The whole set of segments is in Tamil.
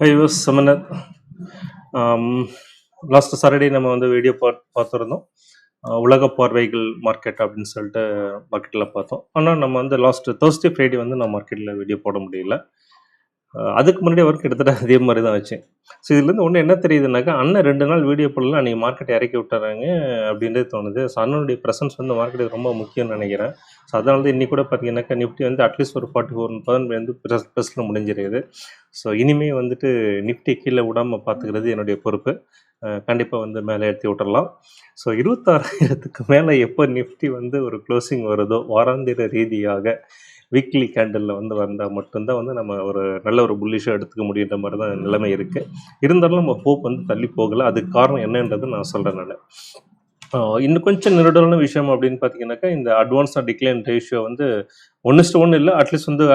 ஐ வாஸ் சமனர். லாஸ்ட் சாட்டர்டே நம்ம வந்து வீடியோ பார்த்துருந்தோம். உலக பார்வைகள் மார்க்கெட் அப்படின்னு சொல்லிட்டு மார்க்கெட்டில் பார்த்தோம். ஆனால் நம்ம வந்து லாஸ்ட் Thursday ஃப்ரைடே வந்து நான் மார்க்கெட்டில் வீடியோ போட முடியல. அதுக்கு முன்னாடி வரைக்கும் கிட்டத்தட்ட அதே மாதிரி தான் வச்சேன். ஸோ இதுலேருந்து ஒன்று என்ன தெரியுதுனாக்கா, அண்ணன் 2 நாள் வீடியோ போடலாம், அன்றைக்கி மார்க்கெட் இறக்கி விட்டுறாங்க அப்படின்றது தோணுது. ஸோ அண்ணனுடைய ப்ரெசன்ஸ் வந்து மார்க்கெட்டுக்கு ரொம்ப முக்கியம்னு நினைக்கிறேன். ஸோ அதனால தான் இன்றைக்கி கூட பார்த்தீங்கன்னாக்கா நிஃப்டி வந்து அட்லீஸ்ட் ஒரு 44% வந்து ப்ளஸில் முடிஞ்சிருக்குது. ஸோ இனிமேல் வந்துட்டு நிஃப்டி கீழே விடாமல் பார்த்துக்கிறது என்னுடைய பொறுப்பு. கண்டிப்பாக வந்து மேலே ஏற்றி விட்டுறலாம். ஸோ 26,000க்கு மேலே எப்போ நிஃப்டி வந்து ஒரு க்ளோசிங் வருதோ, வாராந்திர ரீதியாக வீக்லி கேண்டலில் வந்து வந்தால் மட்டும்தான் வந்து நம்ம ஒரு நல்ல ஒரு புல்லிஷாக எடுத்துக்க முடியுன்ற மாதிரி தான் நிலைமை இருக்குது. இருந்தாலும் நம்ம ஹோப் வந்து தள்ளி போகலை. அதுக்கு காரணம் என்னன்றது நான் சொல்கிறேன். நான் இன்னும் கொஞ்சம் நெருடலான விஷயம் அப்படின்னு பார்த்தீங்கன்னாக்கா, இந்த அட்வான்ஸ் டிக்ளைன் ரேஷியோ வந்து 1:1 இல்லை, அட்லீஸ்ட் வந்து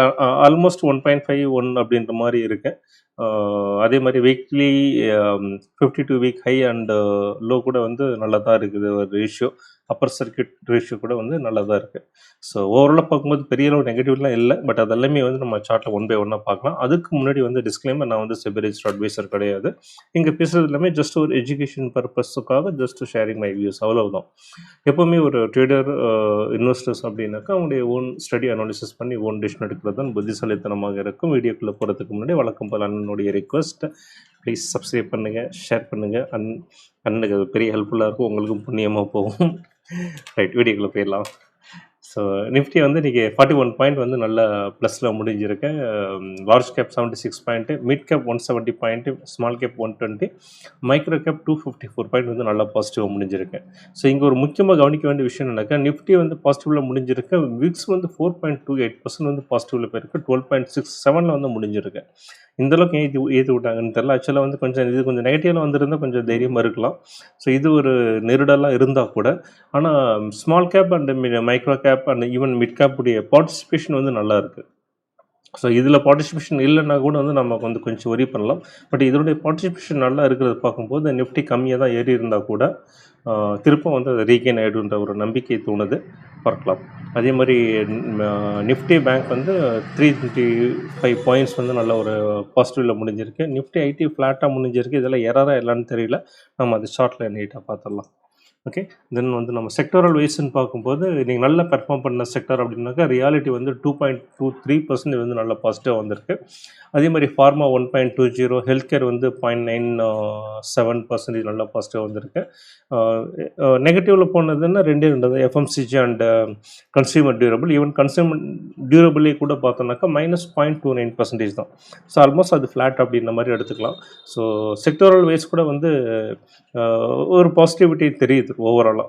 ஆல்மோஸ்ட் 1.5 1 அப்படின்ற மாதிரி இருக்கு. அதே மாதிரி weekly 52 week high and low கூட வந்து நல்லா தான் இருக்குது ஒரு ரேஷியோ. அப்பர் சர்க்கியூட் ரேஷியோ கூட வந்து நல்லா தான் இருக்குது. ஸோ ஓவராலாக பார்க்கும்போது பெரிய அளவு நெகட்டிவ்லாம் இல்லை. பட் அதெல்லாமே வந்து நம்ம சார்ட்டில் 1 by 1 பார்க்கலாம். அதுக்கு முன்னாடி வந்து டிஸ்க்ளைமர், நான் வந்து செபி ரெஜிஸ்டர்ட் அட்வைசர் கிடையாது. இங்கே பேசுகிறது எல்லாமே ஜஸ்ட் ஒரு எஜுகேஷன் பர்பஸுக்காக ஜஸ்ட் ஷேரிங் மை வியூஸ், அவ்வளவுதான். எப்போவுமே ஒரு ட்ரேடர் இன்வெஸ்டர்ஸ் அப்படின்னாக்கா அவங்களுடைய ஓன் ஸ்டடி அனாலிசிஸ் பண்ணி ஓன் டிசிஷன் எடுக்கிறது தான் புத்திசாலித்தனமாக இருக்கும். வீடியோக்குள்ளே போகிறதுக்கு முன்னாடி வழக்கம் போல் அண்ணனுடைய ரிக்வெஸ்ட், ப்ளீஸ் சப்ஸ்கிரைப் பண்ணுங்கள், ஷேர் பண்ணுங்கள். அண்ணனுக்கு அது பெரிய ஹெல்ப்ஃபுல்லாக இருக்கும், உங்களுக்கும் புண்ணியமாக போகும். ரைட், வீடியோக்குள்ளே போயிடலாம். ஸோ நிஃப்டி வந்து இன்றைக்கி 41 பாயிண்ட் வந்து நல்ல ப்ளஸில் முடிஞ்சிருக்கேன். Large cap 76 point, mid cap 170 point, small cap 120, micro cap 254 point வந்து நல்லா பாசிட்டிவாக முடிஞ்சிருக்கேன். ஸோ இங்கே ஒரு முக்கியமாக கவனிக்க வேண்டிய விஷயம் என்னன்னாக்கா, நிஃப்டி வந்து பாசிட்டிவில் முடிஞ்சிருக்கு. விக்ஸ் வந்து 4.28% வந்து பாசிட்டிவில் போயிருக்கு. 12.67 வந்து முடிஞ்சிருக்கு. இந்தளவுக்கு ஏற்றி விட்டாங்கன்னு தெரியல. ஆக்சுவலாக வந்து கொஞ்சம் நெகட்டிவில் வந்துருந்தால் கொஞ்சம் தைரியமாக இருக்கலாம். ஸோ இது ஒரு நெருடலாக இருந்தால் கூட, ஆனால் small cap and micro gap and even mid cap உடைய பார்ட்டிசிபேஷன் வந்து நல்லா இருக்குது. ஸோ இதில் பார்ட்டிசிபேஷன் இல்லைன்னா கூட வந்து நம்ம வந்து கொஞ்சம் ஒரி பண்ணலாம். பட் இதனுடைய பார்ட்டிசிபேஷன் நல்லா இருக்கிறத பார்க்கும்போது நிஃப்டி கம்மியாக தான் ஏறி இருந்தால் கூட திருப்பம் வந்து அதை ரீகெயின் ஆகிடுன்ற ஒரு நம்பிக்கை தோணுது. பார்க்கலாம். அதே மாதிரி நிஃப்டி பேங்க் வந்து 325 பாயிண்ட்ஸ் வந்து நல்ல ஒரு பாசிட்டிவில் முடிஞ்சிருக்கு. நிஃப்டி ஐடி ஃப்ளாட்டாக முடிஞ்சிருக்கு. இதெல்லாம் எரராக இல்லைன்னு தெரியல. நம்ம அது ஷார்ட்டில் நீட்டாக பார்த்துடலாம். ஓகே. தென் வந்து நம்ம செக்டரல் வைஸ்ன்னு பார்க்கும்போது நீங்கள் நல்லா பெர்ஃபார்ம் பண்ண செக்டர் அப்படின்னாக்கா ரியாலிட்டி வந்து 2.23% வந்து நல்லா பாசிட்டிவாக வந்திருக்கு. அதே மாதிரி ஃபார்மா 1.20, ஹெல்த் கேர் வந்து 0.97% நல்லா பாசிட்டிவாக வந்திருக்கு. நெகட்டிவில் போனதுன்னா 2 தான், FMCG and consumer durable. Even consumer டியூரபிளே கூட பார்த்தோம்னாக்கா -0.29% தான். ஸோ ஆல்மோஸ்ட் அது ஃப்ளாட் அப்படின்ற மாதிரி எடுத்துக்கலாம். ஸோ செக்டரல் வைஸ் கூட வந்து ஒரு பாசிட்டிவிட்டி தெரியுது ஓவராலாக.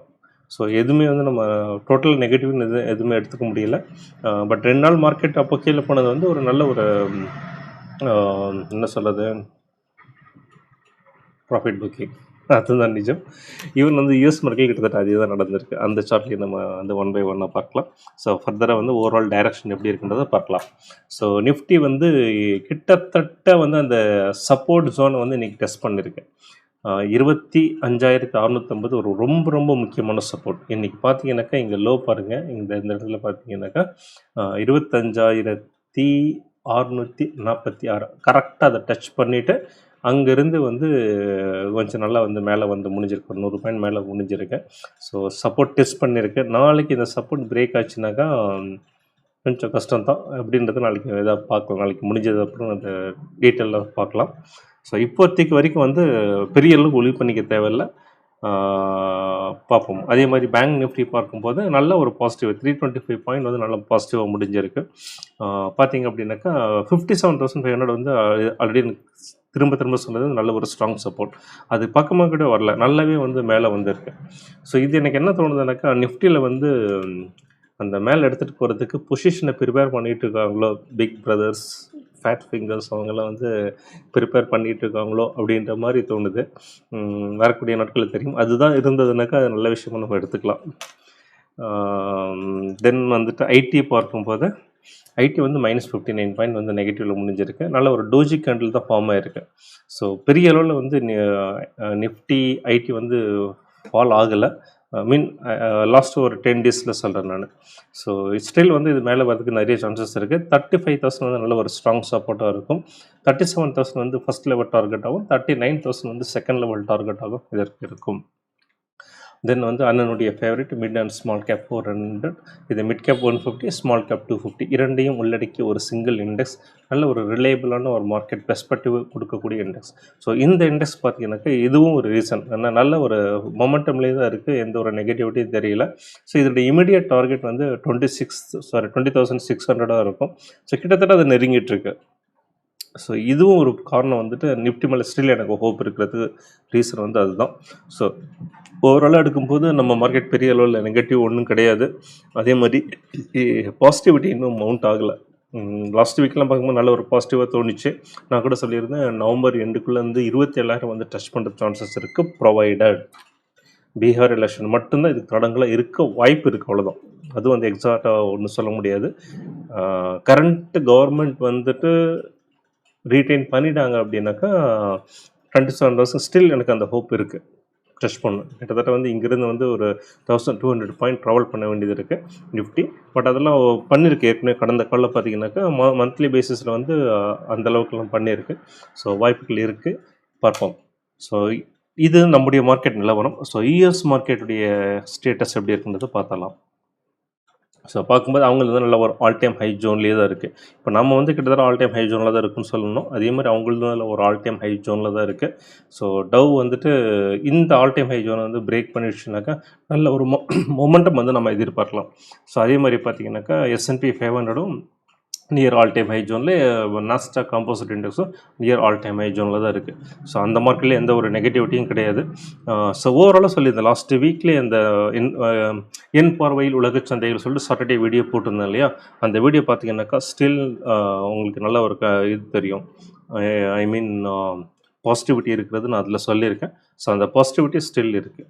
ஸோ எதுவுமே வந்து நம்ம டோட்டல் நெகட்டிவ்னு எதுவுமே எடுத்துக்க முடியல. பட் 2 நாள் மார்க்கெட் அப்போ கீழே போனது வந்து ஒரு நல்ல ஒரு என்ன சொல்கிறது, ப்ராஃபிட் புக்கிங், அதுதான் நிஜம். ஈவன் வந்து யூஎஸ் மார்க்கெட் கிட்டத்தட்ட அதே தான் நடந்திருக்கு. அந்த சார்ட்லேயும் நம்ம வந்து 1 by 1 பார்க்கலாம். ஸோ ஃபர்தராக வந்து ஓவரால் டைரக்ஷன் எப்படி இருக்குன்றதை பார்க்கலாம். ஸோ நிஃப்டி வந்து கிட்டத்தட்ட வந்து அந்த சப்போர்ட் ஜோனை வந்து இன்றைக்கி டெஸ்ட் பண்ணியிருக்கு. 25,650 ஒரு ரொம்ப ரொம்ப முக்கியமான சப்போர்ட். இன்றைக்கி பார்த்தீங்கன்னாக்கா இங்கே லோ பாருங்கள், இந்த இடத்துல பார்த்தீங்கன்னாக்கா 25,646 கரெக்டாக அதை டச் பண்ணிவிட்டு அங்கேருந்து வந்து கொஞ்சம் நல்லா வந்து மேலே வந்து முடிஞ்சிருக்கு. ஒரு 100 பாயிண்ட் மேலே முடிஞ்சிருக்கேன். ஸோ சப்போர்ட் டெஸ்ட் பண்ணியிருக்கேன். நாளைக்கு இந்த சப்போர்ட் பிரேக் ஆச்சுனாக்கா கொஞ்சம் கஷ்டம்தான். அப்படின்றது நாளைக்கு எதாவது பார்க்கலாம். நாளைக்கு முடிஞ்சது அப்புறம் அந்த டீட்டெயிலாக பார்க்கலாம். ஸோ இப்போதைக்கு வரைக்கும் வந்து பெரிய அளவுக்கு ஒளி பண்ணிக்க தேவையில்லை, பார்ப்போம். அதே மாதிரி பேங்க் நிஃப்டி பார்க்கும்போது நல்ல ஒரு பாசிட்டிவ் 325 பாயிண்ட் வந்து நல்லா பாசிட்டிவாக முடிஞ்சிருக்கு. பார்த்தீங்க அப்படின்னாக்கா 57,500 வந்து ஆல்ரெடி திரும்ப சொன்னது நல்ல ஒரு ஸ்ட்ராங் சப்போர்ட். அது பக்கமாக கூட வரல, நல்லாவே வந்து மேலே வந்திருக்கு. ஸோ இது எனக்கு என்ன தோணுதுனாக்கா, நிஃப்டியில் வந்து அந்த மேலே எடுத்துகிட்டு போகிறதுக்கு பொசிஷனை ப்ரிப்பேர் பண்ணிகிட்டு இருக்காங்களோ, பிக் பிரதர்ஸ், ஃபேட் ஃபிங்கர்ஸ் அவங்கெல்லாம் வந்து ப்ரிப்பேர் பண்ணிகிட்டு இருக்காங்களோ அப்படின்ற மாதிரி தோணுது. வரக்கூடிய நாட்களில் தெரியும். அதுதான் இருந்ததுனாக்கா அது நல்ல விஷயமாக நம்ம எடுத்துக்கலாம். தென் வந்துட்டு ஐடி பார்க்கும்போது ஐடி வந்து -59 பாயிண்ட் வந்து நெகட்டிவில் முடிஞ்சிருக்கு. நல்ல ஒரு டோஜி கேண்டில் தான் ஃபார்ம் ஆகிருக்கு. ஸோ பெரிய அளவில் வந்து நிஃப்டி ஐடி வந்து ஃபால் ஆகலை. மீன் லாஸ்ட் ஒரு 10 டேஸில் சொல்கிறேன் நான். ஸோ ஸ்டில் வந்து இது மேலே வரதுக்கு நிறைய சான்சஸ் இருக்குது. 35,000 வந்து நல்ல ஒரு ஸ்ட்ராங் சப்போர்ட்டாக இருக்கும். 37,000 வந்து ஃபஸ்ட் லெவல் டார்கெட்டாகவும், 39,000 வந்து செகண்ட் லெவல் டார்கெட்டாகவும் இதற்கு இருக்கும். தென் வந்து அண்ணனுடைய favourite mid and small cap 400, இது மிட் கேப் 150, ஸ்மால் கேப் 250 இரண்டையும் உள்ளடக்கிய ஒரு சிங்கிள் இண்டெக்ஸ். நல்ல ஒரு ரிலையபிளான ஒரு மார்க்கெட் பெர்ஸ்பெக்டிவ் கொடுக்கக்கூடிய இண்டெக்ஸ். ஸோ இந்த இண்டெக்ஸ் பார்த்தீங்கன்னாக்கா இதுவும் ஒரு ரீசன், ஏன்னா நல்ல ஒரு மொமெண்டம்லேயே தான் இருக்குது, எந்த ஒரு நெகட்டிவிட்டியும் தெரியல. ஸோ இதோட இமிடியட் டார்கெட் வந்து 20,600 இருக்கும். ஸோ கிட்டத்தட்ட அது நெருங்கிட்டு இருக்கு. ஸோ இதுவும் ஒரு காரணம் வந்துட்டு நிஃப்டி மேலே ஸ்டில் எனக்கு ஹோப் இருக்கிறதுக்கு ரீசன் வந்து அதுதான். ஸோ ஓவராலாக எடுக்கும்போது நம்ம மார்க்கெட் பெரிய அளவில் நெகட்டிவ் ஒன்றும் கிடையாது. அதே மாதிரி பாசிட்டிவிட்டி இன்னும் மவுண்ட் ஆகலை. லாஸ்ட் வீக்லாம் பார்க்கும்போது நல்ல ஒரு பாசிட்டிவாக தோணுச்சு. நான் கூட சொல்லியிருந்தேன் நவம்பர் எண்டுக்குள்ளேருந்து 27,000 வந்து டச் பண்ணுற சான்சஸ் இருக்குது, ப்ரொவைடட் பீகார் எலெக்ஷன் மட்டும்தான் இதுக்கு தடங்களாக இருக்க வாய்ப்பு இருக்குது, அவ்வளோதான். அதுவும் வந்து எக்ஸாக்டாக ஒன்றும் சொல்ல முடியாது. கரண்ட் கவர்மெண்ட் வந்துட்டு ரீட்டைன் பண்ணிட்டாங்க அப்படின்னாக்கா 27,000 ஸ்டில் எனக்கு அந்த ஹோப் இருக்குது, டச் பண்ணும். கிட்டத்தட்ட வந்து இங்கேருந்து வந்து ஒரு 1200 பாயிண்ட் ட்ராவல் பண்ண வேண்டியது இருக்குது நிஃப்டி. பட் அதெல்லாம் பண்ணியிருக்கு ஏற்கனவே. கடந்த காலில் பார்த்தீங்கன்னாக்கா மந்த்லி பேசிஸில் வந்து அந்தளவுக்குலாம் பண்ணியிருக்கு. ஸோ வாய்ப்புகள் இருக்குது, பார்ப்போம். ஸோ இது நம்முடைய மார்க்கெட் நிலவரம். ஸோ யூஎஸ் மார்க்கெட்டுடைய ஸ்டேட்டஸ் எப்படி இருக்குன்றதை பார்த்தலாம். ஸோ பார்க்கும்போது அவங்களுக்கு வந்து நல்ல ஒரு ஆல் டைம் ஹை ஜோன்லேயே தான் இருக்குது. இப்போ நம்ம வந்து கிட்டத்தட்ட ஆல் டைம் ஹை ஜோனில் தான் இருக்குன்னு சொல்லணும். அதே மாதிரி அவங்களுக்கு நல்ல ஒரு ஆல் டைம் ஹை ஜோனில் தான் இருக்குது. ஸோ டவ் வந்துட்டு இந்த ஆல் டைம் ஹை ஜோனை வந்து பிரேக் பண்ணிடுச்சுனாக்கா நல்ல ஒரு மொமெண்டம் வந்து நம்ம எதிர்பார்க்கலாம். ஸோ அதே மாதிரி பார்த்தீங்கன்னாக்கா S&P 500ம் நியர் ஆல் டைம் ஹை ஜோனில், நாஸ்டாக் காம்போசிட் இண்டெக்ஸும் நியர் ஆல் டைம் ஹை ஜோனில் தான் இருக்குது. ஸோ அந்த மார்க்கெட்டில் எந்த ஒரு நெகட்டிவிட்டியும் கிடையாது. ஸோ ஓவராலாக சொல்லியிருந்தேன் லாஸ்ட் வீக்லேயே அந்த என் பார்வையில் உலக சந்தைகள் சொல்லிட்டு சாட்டர்டே வீடியோ போட்டிருந்தேன் இல்லையா, அந்த வீடியோ பார்த்தீங்கன்னாக்கா ஸ்டில் உங்களுக்கு நல்ல ஒரு இது தெரியும். ஐ மீன் பாசிட்டிவிட்டி இருக்கிறது நான் அதில் சொல்லியிருக்கேன். ஸோ அந்த பாசிட்டிவிட்டி ஸ்டில் இருக்குது.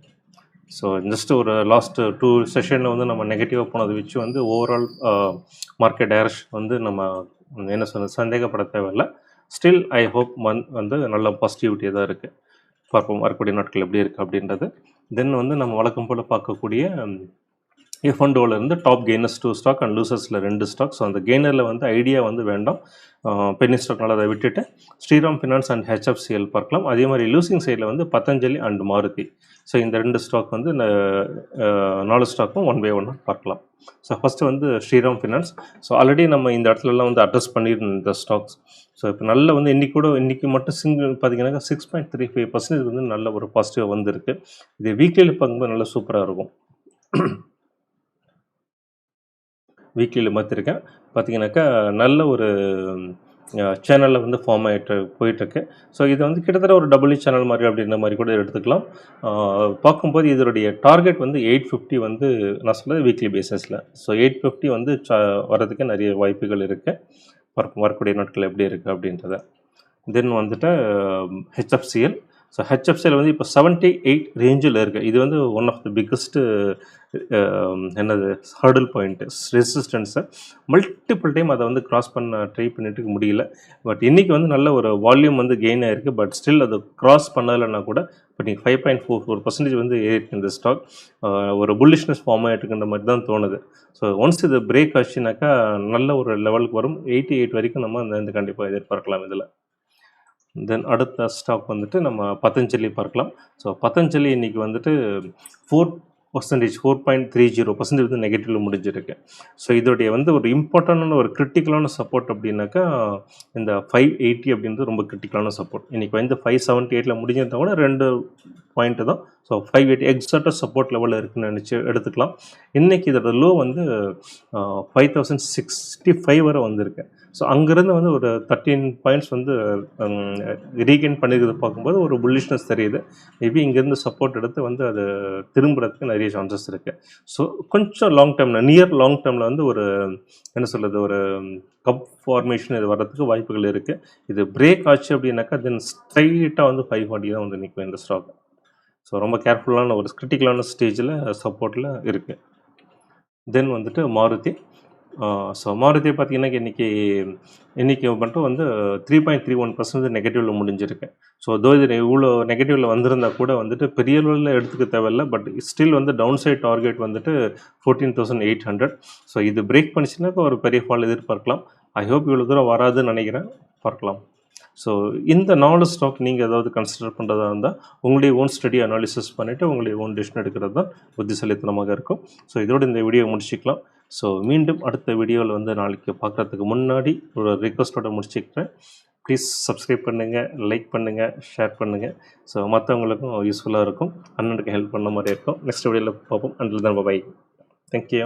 ஸோ ஜஸ்ட் ஒரு லாஸ்ட் 2 செஷனில் வந்து நம்ம நெகட்டிவாக போனதை வச்சு வந்து ஓவரால் மார்க்கெட் டைரக்ஷன் வந்து நம்ம என்ன சொல்கிறது சந்தேகப்பட தேவையில்லை. ஸ்டில் ஐ ஹோப் வந்து நல்ல பாசிட்டிவிட்டியாக தான் இருக்குது. பார்ப்போம் வரக்கூடிய நாட்கள் எப்படி இருக்குது அப்படின்றது. தென் வந்து நம்ம வழக்கம் போல் பார்க்கக்கூடிய F&Oலேருந்து டாப் கெய்னர்ஸ் 2 ஸ்டாக் அண்ட் லூசர்ஸில் 2 ஸ்டாக். ஸோ அந்த கெய்னரில் வந்து ஐடியா வந்து வேண்டாம், பென்னி ஸ்டாக்னால அதை விட்டுட்டு ஸ்ரீராம் ஃபினான்ஸ் அண்ட் HFCL பார்க்கலாம். அதே மாதிரி லூசிங் சைடில் வந்து பதஞ்சலி அண்ட் மாருதி. ஸோ இந்த 2 ஸ்டாக் வந்து 4 ஸ்டாக்கும் 1 by 1 பார்க்கலாம். ஸோ ஃபஸ்ட்டு வந்து ஸ்ரீராம் ஃபினான்ஸ். ஸோ ஆல்ரெடி நம்ம இந்த இடத்துலலாம் வந்து அட்ரஸ் பண்ணியிருந்தோம் இந்த ஸ்டாக்ஸ். ஸோ இப்போ நல்ல வந்து இன்றைக்கி மட்டும் சிங்கிள் பார்த்தீங்கன்னாக்கா 6.35% வந்து நல்ல ஒரு பாசிட்டிவாக வந்திருக்கு. இது வீக்லியில் பார்க்கும்போது நல்லா சூப்பராக இருக்கும். வீக்லியில் மாற்றிருக்கேன். பார்த்தீங்கன்னாக்கா நல்ல ஒரு சேனலில் வந்து ஃபார்ம் ஆகிட்டு போயிட்டுருக்கு. ஸோ இது வந்து கிட்டத்தட்ட ஒரு டபுள்யூ சேனல் மாதிரி அப்படின்ற மாதிரி கூட எடுத்துக்கலாம். பார்க்கும்போது இதனுடைய டார்கெட் வந்து 850 வந்து நான் சொல்கிறது வீக்லி பேசிஸில். ஸோ 850 வந்து வரதுக்கு நிறைய வாய்ப்புகள் இருக்குது. வரக்கூடிய நாட்கள் எப்படி இருக்குது அப்படின்றத. தென் வந்துட்டு HFCL. ஸோ HFCL வந்து இப்போ 78 ரேஞ்சில் இருக்குது. இது வந்து ஒன் ஆஃப் த பிக்கஸ்ட்டு என்னது ஹர்டில் பாயிண்ட்டு ரெசிஸ்டன்ஸை மல்டிபிள் டைம் அதை வந்து கிராஸ் பண்ண ட்ரை பண்ணிட்டு முடியல. பட் இன்றைக்கி வந்து நல்ல ஒரு வால்யூம் வந்து கெயின் ஆகிருக்கு. பட் ஸ்டில் அது கிராஸ் பண்ணலைன்னா கூட இப்போ நீங்கள் 5.44% வந்து ஏறிருக்கு இந்த ஸ்டாக். ஒரு புல்லிஷ்னஸ் ஃபார்ம் ஆகிட்டுருக்கின்ற மாதிரி தான் தோணுது. ஸோ ஒன்ஸ் இது பிரேக் ஆச்சுனாக்கா நல்ல ஒரு லெவலுக்கு வரும். 88 வரைக்கும் நம்ம அந்த கண்டிப்பாக எதிர்பார்க்கலாம் இதில். தென் அடுத்த ஸ்டாக் வந்துட்டு நம்ம பதஞ்சலி பார்க்கலாம். ஸோ பதஞ்சலி இன்றைக்கி வந்துட்டு 4.30% வந்து நெகட்டிவில் முடிஞ்சிருக்கு. ஸோ இதோடைய வந்து ஒரு இம்பார்ட்டண்டான ஒரு கிரிட்டிக்கலான சப்போர்ட் அப்படின்னாக்கா இந்த 580 அப்படின்றது ரொம்ப கிரிட்டிக்கலான சப்போர்ட். இன்றைக்கி வந்து 578 முடிஞ்சிருந்தா கூட 2 பாயிண்ட்டு தான். ஸோ 580 எக்ஸாக்டாக சப்போர்ட் லெவலில் இருக்குன்னு நினச்சி எடுத்துக்கலாம். இன்றைக்கி இதோட லோ வந்து 5065 வரை வந்திருக்கு. ஸோ அங்கேருந்து வந்து ஒரு 13 பாயிண்ட்ஸ் வந்து ரீகெயின் பண்ணியிருக்கிறது பார்க்கும்போது ஒரு புல்லிஷ்னஸ் தெரியுது. மேபி இங்கேருந்து சப்போர்ட் எடுத்து வந்து அது திரும்புறதுக்கு நிறைய சான்சஸ் இருக்குது. ஸோ கொஞ்சம் லாங் டேர்மில் நியர் லாங் டேர்மில் வந்து ஒரு என்ன சொல்கிறது ஒரு கப் ஃபார்மேஷன் இது வர்றதுக்கு வாய்ப்புகள் இருக்குது. இது பிரேக் ஆச்சு அப்படின்னாக்கா தென் ஸ்ட்ரைட்டாக வந்து 540 தான் வந்து நிற்கும் இந்த ஸ்டாக். ஸோ ரொம்ப கேர்ஃபுல்லான ஒரு கிரிட்டிக்கலான ஸ்டேஜில் சப்போர்ட்டில் இருக்குது. தென் வந்துட்டு மாருதி. ஸோ மாருதி பார்த்தீங்கன்னா, இன்னைக்கு மட்டும் வந்து 3.31% நெகட்டிவ்ல முடிஞ்சிருக்கு. ஸோ இது இவ்வளோ நெகட்டிவ்ல வந்திருந்தா கூட வந்துட்டு பெரிய அளவுல எடுத்துக்க தேவையில்ல. பட் ஸ்டில் வந்து டவுன் சைட் டார்கெட் வந்துட்டு 14,800. ஸோ இது பிரேக் பண்ணுச்சுன்னா ஒரு பெரிய ஃபால் எதிர்பார்க்கலாம். ஐ ஹோப் இவ்வளோ தூரம் வராதுன்னு நினைக்கிறேன். பார்க்கலாம். ஸோ இந்த 4 ஸ்டாக் நீங்கள் ஏதாவது கன்சிடர் பண்ணுறதா இருந்தால் உங்களுடைய ஓன் ஸ்டடி அனாலிசிஸ் பண்ணிவிட்டு உங்களுடைய ஓன் டிசிஷன் எடுக்கிறது தான் புத்திசாலித்தனமாக இருக்கும். ஸோ இதோடு இந்த வீடியோ முடிச்சுக்கலாம். ஸோ மீண்டும் அடுத்த வீடியோவில் வந்து நாளைக்கு பார்க்குறதுக்கு முன்னாடி ஒரு ரிக்வஸ்ட்டோட முடிச்சுக்கிறேன். ப்ளீஸ் சப்ஸ்கிரைப் பண்ணுங்கள், லைக் பண்ணுங்கள், ஷேர் பண்ணுங்கள். ஸோ மற்றவங்களுக்கும் யூஸ்ஃபுல்லாக இருக்கும், அண்ணனுக்கு ஹெல்ப் பண்ண மாதிரி இருக்கும். நெக்ஸ்ட் வீடியோவில் பார்ப்போம். Until then bye. தேங்க்யூ.